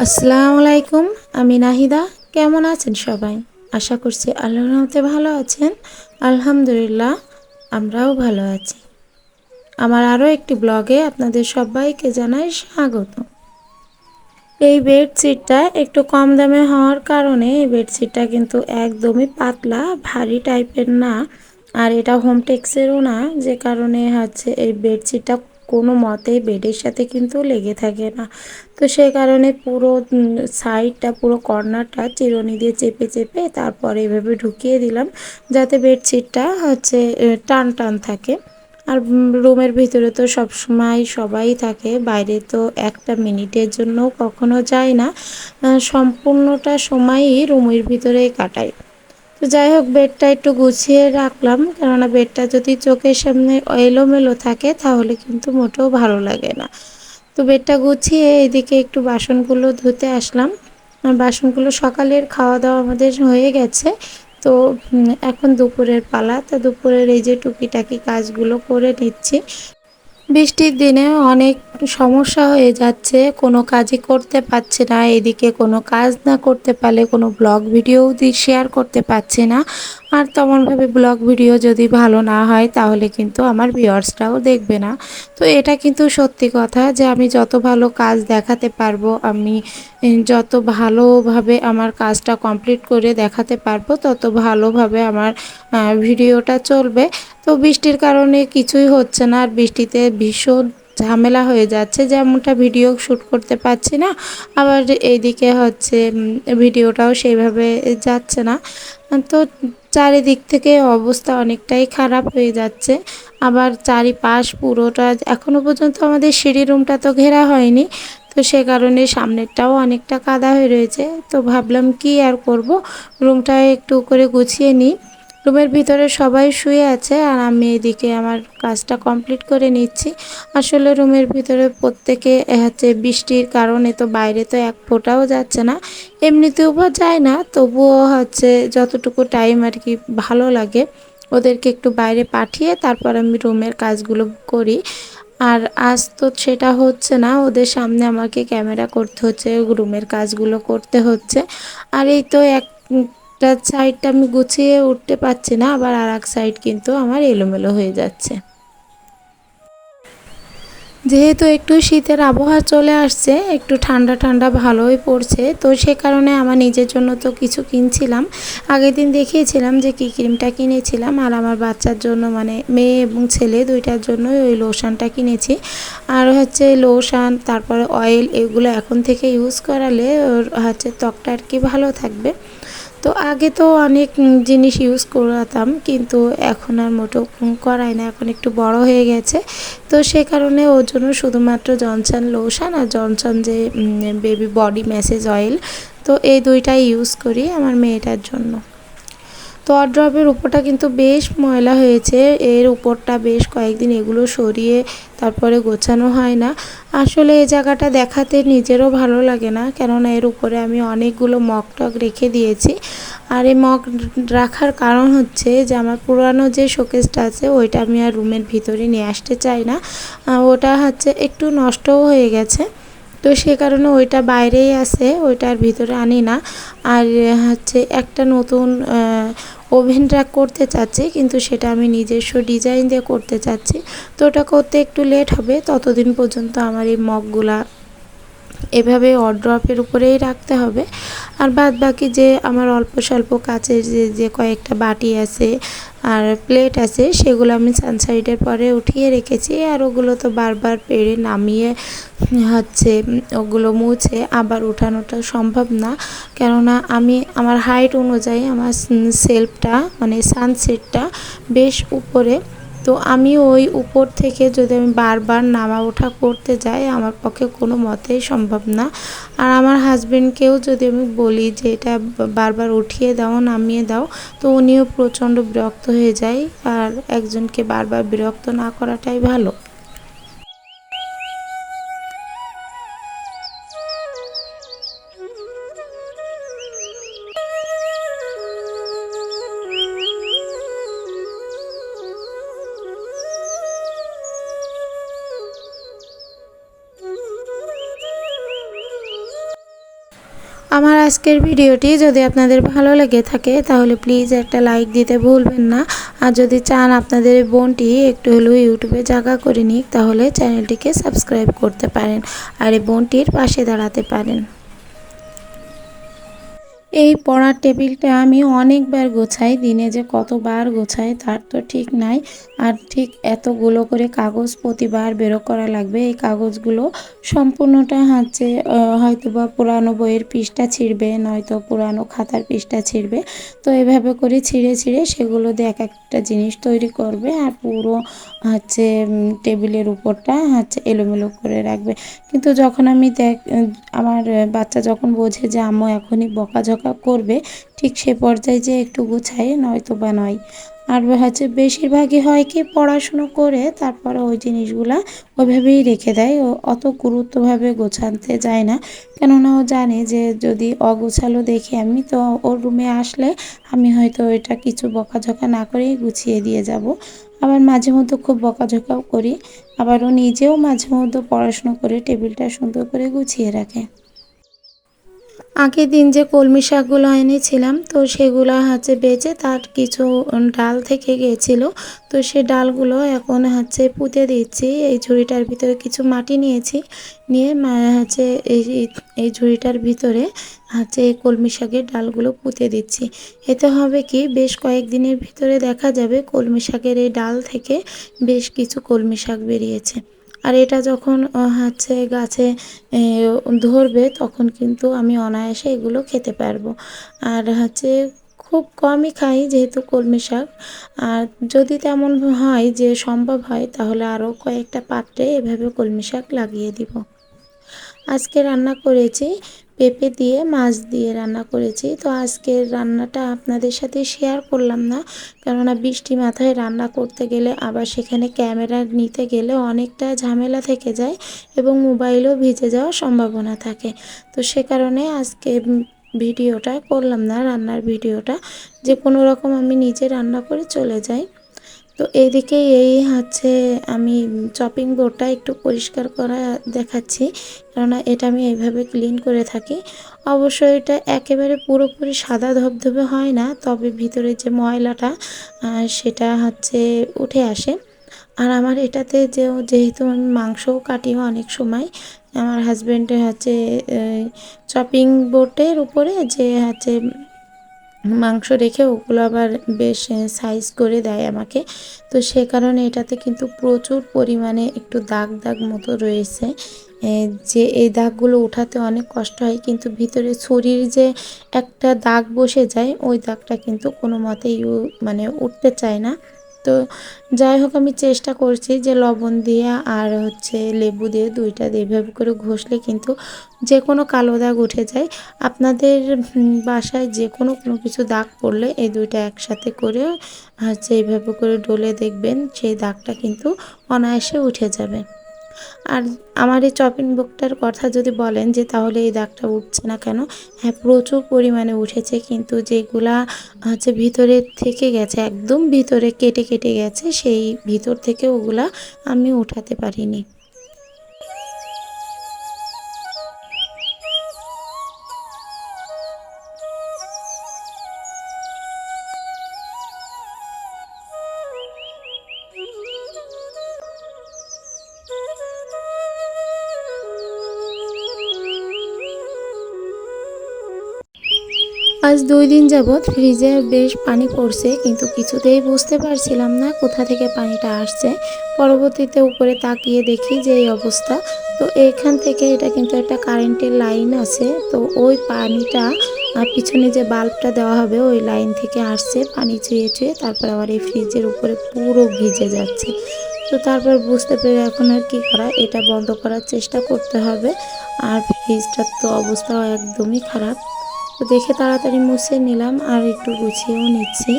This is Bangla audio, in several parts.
আসসালামু আলাইকুম। আমি নাহিদা। কেমন আছেন সবাই? আশা করছি আল্লাহর রহমতে ভালো আছেন। আলহামদুলিল্লাহ, আমরাও ভালো আছি। আমার আরও একটি ব্লগে আপনাদের সবাইকে জানাই স্বাগত। এই বেডশিটটা একটু কম দামে হওয়ার কারণে এই বেডশিটটা কিন্তু একদমই পাতলা, ভারী টাইপের না। আর এটা হোম টেক্সেরও না, যে কারণে হচ্ছে এই বেডশিটটা কোনো মতেই বেডের সাথে কিন্তু লেগে থাকে না। তো সেই কারণে পুরো সাইডটা, পুরো কর্নারটা চিরুনি দিয়ে চেপে চেপে তারপরে এভাবে ঢুকিয়ে দিলাম, যাতে বেডশিটটা হচ্ছে টান টান থাকে। আর রুমের ভিতরে তো সবসময় সবাই থাকে, বাইরে তো একটা মিনিটের জন্য কখনো যায় না, সম্পূর্ণটা সময়ই রুমের ভিতরেই কাটাই। তো যাই হোক, বেডটা একটু গুছিয়ে রাখলাম, কেননা বেডটা যদি চোখের সামনে এলোমেলো থাকে তাহলে কিন্তু মোটেও ভালো লাগে না। তো বেডটা গুছিয়ে এদিকে একটু বাসনগুলো ধুতে আসলাম। বাসনগুলো সকালের খাওয়া দাওয়া আমাদের হয়ে গেছে। তো এখন দুপুরের পালা। তো দুপুরের এই যে টুকিটাকি কাজগুলো করে নিচ্ছি। বৃষ্টির দিনে অনেক সমস্যা হয়ে যাচ্ছে, কোনো কাজই করতে পারছি না। এদিকে কোনো কাজ না করতে পারলে কোনো ব্লগ ভিডিও শেয়ার করতে পারছি না। আর তেমনভাবে ব্লগ ভিডিও যদি ভালো না হয় তাহলে কিন্তু আমার ভিউয়ার্সরাও দেখবে না। তো এটা কিন্তু সত্যি কথা যে আমি যত ভালো কাজ দেখাতে পারবো, আমি যত ভালোভাবে আমার কাজটা কমপ্লিট করে দেখাতে পারবো, তত ভালোভাবে আমার ভিডিওটা চলবে। তো বৃষ্টির কারণে কিছুই হচ্ছে না, আর বৃষ্টিতে ভীষণ ঝামেলা হয়ে যাচ্ছে, যেমনটা ভিডিও শ্যুট করতে পারছি না, আবার এইদিকে হচ্ছে ভিডিওটাও সেইভাবে যাচ্ছে না। তো চারিদিক থেকে অবস্থা অনেকটাই খারাপ হয়ে যাচ্ছে। আবার চারিপাশ পুরোটা এখনও পর্যন্ত আমাদের সিঁড়ি রুমটা তো ঘেরা হয়নি, তো সে কারণে সামনেরটাও অনেকটা কাদা হয়ে রয়েছে। তো ভাবলাম কি আর করব, রুমটা একটু করে গুছিয়ে নিই। রুমের ভিতরে সবাই শুয়ে আছে আর আমি এদিকে আমার কাজটা কমপ্লিট করে নিচ্ছি। আসলে রুমের ভিতরে প্রত্যেকে হচ্ছে বৃষ্টির কারণে তো বাইরে তো এক ফোঁটাও যাচ্ছে না, এমনিতেও বা যায় না, তবুও হচ্ছে যতটুকু টাইম আর কি ভালো লাগে ওদেরকে একটু বাইরে পাঠিয়ে তারপর আমি রুমের কাজগুলো করি। আর আজ তো সেটা হচ্ছে না, ওদের সামনে আমাকে ক্যামেরা করতে হচ্ছে, রুমের কাজগুলো করতে হচ্ছে। আর এই তো একটা সাইডটা আমি গুছিয়ে উঠতে পারছি না, আবার আর এক সাইড কিন্তু আমার এলোমেলো হয়ে যাচ্ছে। যেহেতু একটু শীতের আবহাওয়া চলে আসছে, একটু ঠান্ডা ঠান্ডা ভালোই পড়ছে, তো সে কারণে আমার নিজের জন্য তো কিছু কিনছিলাম। আগের দিন দেখিয়েছিলাম যে কী ক্রিমটা কিনেছিলাম, আর আমার বাচ্চার জন্য মানে মেয়ে এবং ছেলে দুইটার জন্যই ওই লোশনটা কিনেছি। আর হচ্ছে লোশন, তারপরে অয়েল, এগুলো এখন থেকে ইউজ করালে ওর হচ্ছে ত্বকটা আর কি ভালো থাকবে। তো আগে তো অনেক জিনিস ইউজ করাতাম, কিন্তু এখন আর মোটেও করাই না, এখন একটু বড় হয়ে গেছে। তো সে কারণে ওর জন্য শুধুমাত্র জনসন লোশন আর জনসন যে বেবি বডি ম্যাসেজ অয়েল, তো এই দুইটাই ইউজ করি আমার মেয়েটার জন্য। তো ওয়ারড্রবের উপরটা কিন্তু বেশ ময়লা হয়েছে, এর উপরটা বেশ কয়েকদিন এগুলো সরিয়ে তারপরে গোছানো হয় না। আসলে এই জায়গাটা দেখাতে নিজেরও ভালো লাগে না, কেননা এর উপরে আমি অনেকগুলো মগ টগ রেখে দিয়েছি। আর এই মগ রাখার কারণ হচ্ছে যে আমার পুরানো যে শোকেসটা আছে ওইটা আমি আর রুমের ভিতরে নিয়ে আসতে চাই না, ওটা হচ্ছে একটু নষ্টও হয়ে গেছে। তো সে কারণে ওইটা বাইরেই আছে, ওইটার ভিতরে আনি না। আর হচ্ছে একটা নতুন ওভেন ট্র্যাক করতে চাচ্ছি, কিন্তু সেটা আমি নিজস্ব ডিজাইন দিয়ে করতে চাচ্ছি। তো ওটা করতে একটু লেট হবে, ততদিন পর্যন্ত আমার এই মগগুলা এভাবে ওয়ারড্রপের উপরেই রাখতে হবে। আর বাদ বাকি যে আমার অল্প স্বল্প কাচের যে কয়েকটা বাটি আছে আর প্লেট আছে, সেগুলো আমি সানসাইডের পরে উঠিয়ে রেখেছি। আর ওগুলো তো বারবার পেড়ে নামিয়ে হচ্ছে ওগুলো মুছে আবার উঠানোটা সম্ভব না, কেননা আমি আমার হাইট অনুযায়ী আমার সেলফটা মানে সানসেটটা বেশ উপরে। তো আমি ওই উপর থেকে যদি আমি বারবার নামা ওঠা করতে যাই, আমার পক্ষে কোনো মতেই সম্ভব না। আর আমার হাজবেন্ডকেও যদি আমি বলি যে এটা বারবার উঠিয়ে দাও, নামিয়ে দাও, তো উনিও প্রচণ্ড বিরক্ত হয়ে যায়। আর একজনকে বারবার বিরক্ত না করাটাই ভালো। আমার আজকের ভিডিওটি যদি আপনাদের ভালো লেগে থাকে তাহলে প্লিজ একটা লাইক দিতে ভুলবেন না। আর যদি চান আপনাদের বোনটি একটু হলেও ইউটিউবে জায়গা করে নিক তাহলে চ্যানেলটিকে সাবস্ক্রাইব করতে পারেন আর এই বোনটির পাশে দাঁড়াতে পারেন। এই পড়ার টেবিলটা আমি অনেকবার গোছাই, দিনে যে কতবার গোছাই তার তো ঠিক নাই। আর ঠিক এতগুলো করে কাগজ প্রতিবার বেরো করা লাগবে। এই কাগজগুলো সম্পূর্ণটা হচ্ছে হয়তো বা পুরানো বইয়ের পৃষ্ঠা ছিঁড়বে, নয়তো পুরানো খাতার পৃষ্ঠা ছিঁড়বে। তো এভাবে করে ছিঁড়ে ছিঁড়ে সেগুলো দিয়ে এক একটা জিনিস তৈরি করবে আর পুরো হচ্ছে টেবিলের উপরটা হচ্ছে এলোমেলো করে রাখবে। কিন্তু যখন আমি আমার বাচ্চা যখন বোঝে যে আম্মু এখনই বকাঝকা করবে, ঠিক সে পর্যায়ে যে একটু গুছাই, নয়তো বা নয়। আর হচ্ছে বেশিরভাগই হয় কি পড়াশুনো করে তারপরে ওই জিনিসগুলা ওইভাবেই রেখে দেয়, ও অত গুরুত্বভাবে গোছাতে যায় না। কেননা ও জানে যে যদি অগোছালো দেখি আমি, তো ওর রুমে আসলে আমি হয়তো এটা কিছু বকাঝকা না করেই গুছিয়ে দিয়ে যাব। আবার মাঝে মধ্যে খুব বকাঝকাও করি, আবার ও নিজেও মাঝে মধ্যে পড়াশুনো করে টেবিলটা সুন্দর করে গুছিয়ে রাখে। আগের দিন যে কলমি শাকগুলো এনেছিলাম তো সেগুলো হচ্ছে বেচে তার কিছু ডাল থেকে গিয়েছিলো, তো সে ডালগুলো এখন হচ্ছে পুঁতে দিচ্ছি। এই ঝুড়িটার ভিতরে কিছু মাটি নিয়েছি, নিয়ে হচ্ছে এই ঝুড়িটার ভিতরে হচ্ছে কলমি শাকের ডালগুলো পুঁতে দিচ্ছি। এতে হবে কি বেশ কয়েকদিনের ভিতরে দেখা যাবে কলমি শাকের এই ডাল থেকে বেশ কিছু কলমি শাক বেরিয়েছে। আর এটা যখন হচ্ছে গাছে ধরবে তখন কিন্তু আমি অনায়াসে এগুলো খেতে পারবো। আর হচ্ছে খুব কমই খাই যেহেতু কলমি শাক। আর যদি তেমন হয় যে সম্ভব হয় তাহলে আরও কয়েকটা পাত্রে এভাবে কলমি শাক লাগিয়ে দিব। আজকে রান্না করেছি পেঁপে দিয়ে, মাছ দিয়ে রান্না করেছি। তো আজকের রান্নাটা আপনাদের সাথে শেয়ার করলাম না, কেননা বৃষ্টি মাথায় রান্না করতে গেলে আবার সেখানে ক্যামেরা নিতে গেলে অনেকটা ঝামেলা থেকে যায় এবং মোবাইলও ভিজে যাওয়ার সম্ভাবনা থাকে। তো সে কারণে আজকে ভিডিওটা করলাম না, রান্নার ভিডিওটা। যে কোনো রকম আমি নিজে রান্না করে চলে যাই। তো এইদিকে এই হচ্ছে আমি চপিং বোর্ডটা একটু পরিষ্কার করা দেখাচ্ছি, কেননা এটা আমি এইভাবে ক্লিন করে থাকি। অবশ্যই এটা একেবারে পুরোপুরি সাদা ধবধবে হয় না, তবে ভিতরে যে ময়লাটা সেটা হচ্ছে উঠে আসে। আর আমার এটাতে যেহেতু আমি মাংসও কাটি অনেক সময়, আমার হাজব্যান্ডের হচ্ছে চপিং বোর্ডের উপরে যে হচ্ছে মাংস রেখে ওগুলো আবার বেশ সাইজ করে দেয় আমাকে। তো সে কারণে এটাতে কিন্তু প্রচুর পরিমাণে একটু দাগ দাগ মতো রয়েছে, যে এই দাগগুলো উঠাতে অনেক কষ্ট হয়। কিন্তু ভিতরে ছুরির যে একটা দাগ বসে যায় ওই দাগটা কিন্তু কোনো মতেই মানে উঠতে চায় না। তো যাই হোক আমি চেষ্টা করছি যে লবণ দিয়ে আর হচ্ছে লেবু দিয়ে দুইটা এভাবে করে ঘষলে কিন্তু যে কোনো কালো দাগ উঠে যায়। আপনাদের বাসায় যে কোনো কিছু দাগ পড়লে এই দুইটা একসাথে করে হচ্ছে এইভাবে করে ডলে দেখবেন সেই দাগটা কিন্তু অনায়াসে উঠে যাবে। আর আমার এই চপিং বোর্ডটার কথা যদি বলেন যে তাহলে এই দাগটা উঠছে না কেন, হ্যাঁ প্রচুর পরিমাণে উঠেছে, কিন্তু যেগুলা হচ্ছে ভিতরে থেকে গেছে একদম ভিতরে কেটে কেটে গেছে সেই ভিতর থেকে ওগুলা আমি উঠাতে পারিনি। আজ 2 দিন যাবৎ ফ্রিজে বেশ পানি পড়ছে, কিন্তু কিছুতেই বুঝতে পারছিলাম না কোথা থেকে পানিটা আসছে। পরবর্তীতে উপরে তাকিয়ে দেখি যে এই অবস্থা। তো এখান থেকে এটা কিন্তু একটা কারেন্টের লাইন আছে, তো ওই পানিটা পিছনে যে বাল্বটা দেওয়া হবে ওই লাইন থেকে আসছে, পানি চুইয়ে চুইয়ে তারপর আবার এই ফ্রিজের উপরে পুরো ভিজে যাচ্ছে। তো তারপর বুঝতে পেরে এখন আর কি করা, এটা বন্ধ করার চেষ্টা করতে হবে। আর ফ্রিজটার তো অবস্থা একদমই খারাপ। তো দেখে তাড়াতাড়ি মুছে নিলাম আর একটু গুছিয়েও নিচ্ছি।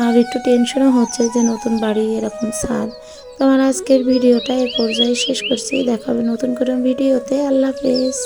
আর একটু টেনশনও হচ্ছে যে নতুন বাড়ি এরকম ছাদ। তো আমার আজকের ভিডিওটা এই পর্যায়ে শেষ করছি, দেখা হবে নতুন কোনো ভিডিওতে। আল্লাহ হাফেজ।